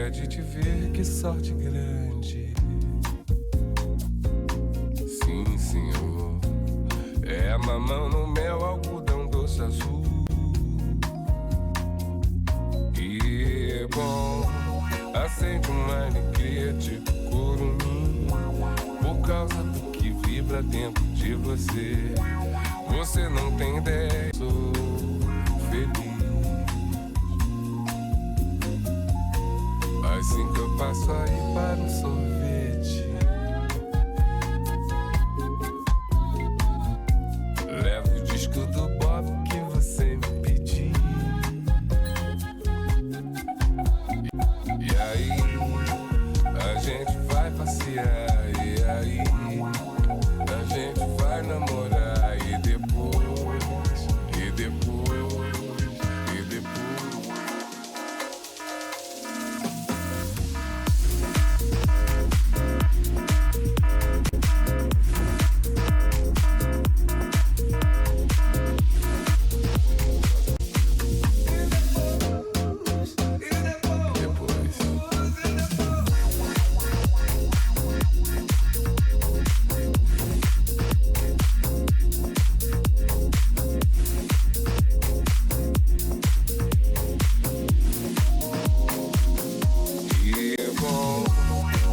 alegria de te ver, que sorte grande. Sim, senhor. É mamão no mel, algodão doce azul. E é bom, acende uma alegria de curumim, por causa do que vibra dentro de você. Você não tem ideia, sou feliz. Assim que eu passo aí para um sorvete, levo o disco do Bob que você me pediu. E aí, a gente vai passear. E aí, a gente vai namorar. E depois, e depois, e depois.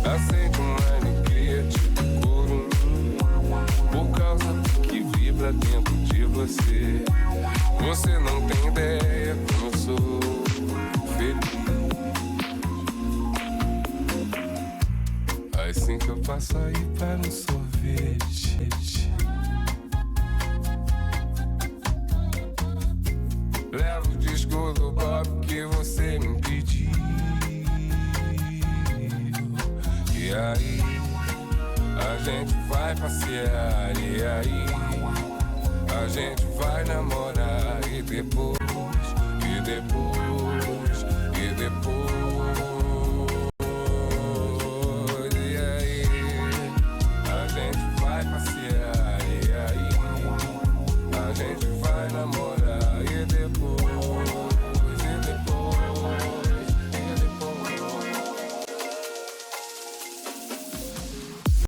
Acende uma alegria de curumim, por causa do que vibra dentro de você. Você não tem ideia como eu sou feliz. Assim que eu passo aí para um sorvete, levo o disco do Bob que você me pediu. E aí, a gente vai passear. E aí, a gente vai namorar. E depois, e depois.